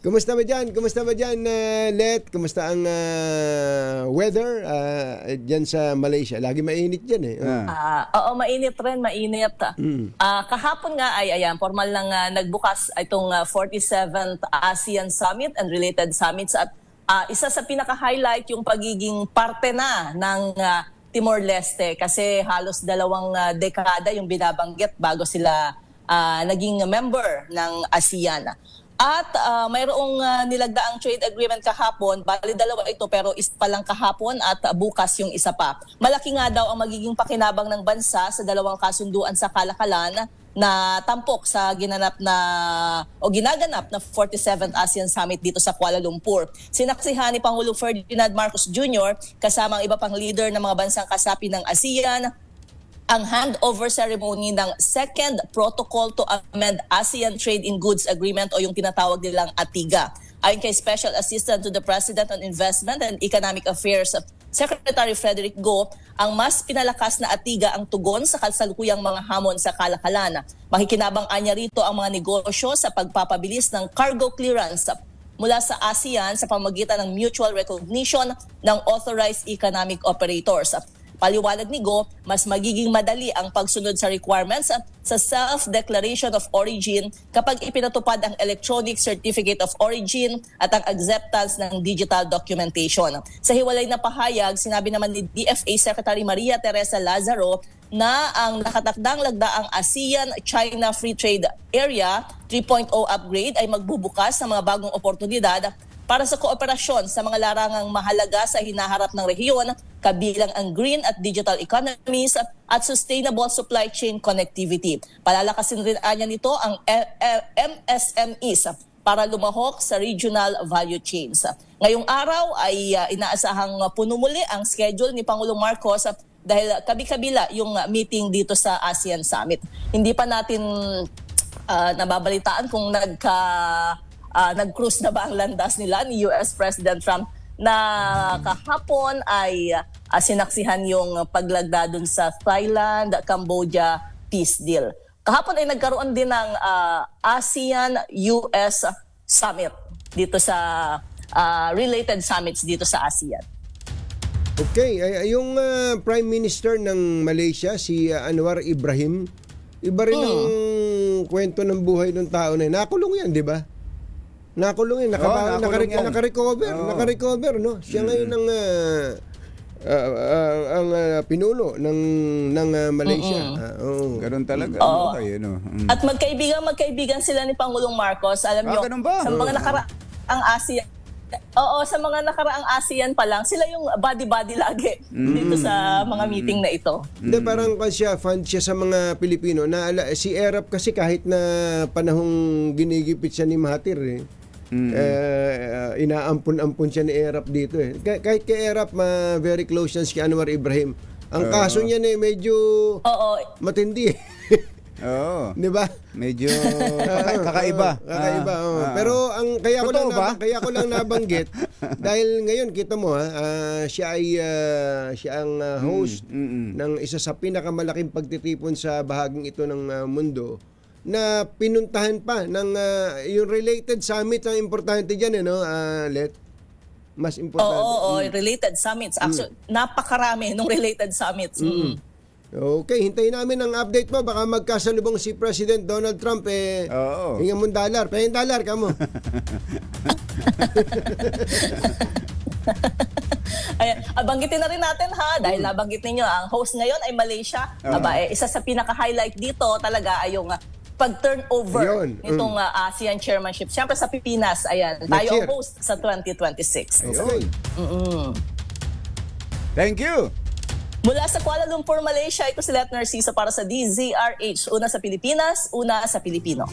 Kumusta ba dyan? Kumusta ba dyan, Let? Kumusta ang weather dyan sa Malaysia? Lagi mainit dyan eh. Oo, mainit rin, mainit. Kahapon nga ay ayan, formal lang nagbukas itong 47th ASEAN Summit and related summits at isa sa pinaka-highlight yung pagiging parte na ng Timor-Leste kasi halos 2 dekada yung binabanggit bago sila naging member ng ASEAN. At mayroong nilagdaang trade agreement kahapon, bali 2 ito pero isa pa lang kahapon at bukas yung isa pa. Malaki nga daw ang magiging pakinabang ng bansa sa 2 kasunduan sa kalakalan na tampok sa ginaganap na 47th ASEAN Summit dito sa Kuala Lumpur. Sinaksihan ni Pangulong Ferdinand Marcos Jr. kasama ang iba pang leader ng mga bansang kasapi ng ASEAN ang handover ceremony ng Second Protocol to Amend ASEAN Trade in Goods Agreement o yung tinatawag nilang ATIGA. Ayon kay Special Assistant to the President on Investment and Economic Affairs, Secretary Frederick Go, ang mas pinalakas na ATIGA ang tugon sa kasalukuyang mga hamon sa kalakalan. Makikinabang-an niya rito ang mga negosyo sa pagpapabilis ng cargo clearance mula sa ASEAN sa pamamagitan ng mutual recognition ng authorized economic operators. Paliwanag ni Go, mas magiging madali ang pagsunod sa requirements sa self-declaration of origin kapag ipinatupad ang electronic certificate of origin at ang acceptance ng digital documentation. Sa hiwalay na pahayag, sinabi naman ni DFA Secretary Maria Teresa Lazaro na ang nakatakdang lagdaang ASEAN-China Free Trade Area 3.0 upgrade ay magbubukas ng mga bagong oportunidad para sa kooperasyon sa mga larangang mahalaga sa hinaharap ng rehiyon, kabilang ang green at digital economies at sustainable supply chain connectivity. Palalakasin rin niya nito ang MSMEs para lumahok sa regional value chains. Ngayong araw ay inaasahang puno muli ang schedule ni Pangulong Marcos dahil kabi-kabila yung meeting dito sa ASEAN Summit. Hindi pa natin nababalitaan kung nag-cruise na ba ang landas nila ni US President Trump na kahapon ay sinaksihan yung paglagda dun sa Thailand-Cambodia peace deal. Kahapon ay nagkaroon din ng ASEAN-US Summit dito sa related summits dito sa ASEAN. Okay, yung Prime Minister ng Malaysia, si Anwar Ibrahim, iba rin ang kwento ng buhay ng tao na yun. Nakulong yan, di ba? Nakulong yan, naka-recover, no? Siya ngayon ang pinuno ng Malaysia. Ganun talaga. At magkaibigan sila ni Pangulong Marcos. Alam niyo, sa mga nakaraang ASEAN, sa mga nakaraang ASEAN pa lang, sila yung body-body lagi dito sa mga meeting na ito. Hindi, parang fan siya sa mga Pilipino. Si Erap kasi kahit na panahong ginigipit siya ni Mahathir inaampun-ampun siya ni Erap dito eh. Kahit kay Erap, very close yan si Anwar Ibrahim. Ang kaso niya medyo matindi eh. Di ba? Medyo kakaiba. Kakaiba. Pero ang kaya ko lang nabanggit dahil ngayon kita mo siya ang host ng isa sa pinakamalaking pagtitipon sa bahaging ito ng mundo na pinuntahan pa ng yung related summit. Ang importante diyan Let. Mas importante. Related summits. Actually, napakarami ng related summits. Okay, hintayin namin ang update mo. Baka magkasalubong si President Donald Trump hinga mong dollar. Pahing dollar ka mo. Ayan, banggitin na rin natin dahil nabanggit ninyo, ang host ngayon ay Malaysia. Isa sa pinaka-highlight dito talaga ay yung pag-turnover nitong ASEAN chairmanship. Siyempre sa Pilipinas, ayan, tayo ang host sa 2026. Okay. Thank you. Mula sa Kuala Lumpur, Malaysia, ito si Let Narciso para sa DZRH. Una sa Pilipinas, una sa Pilipino.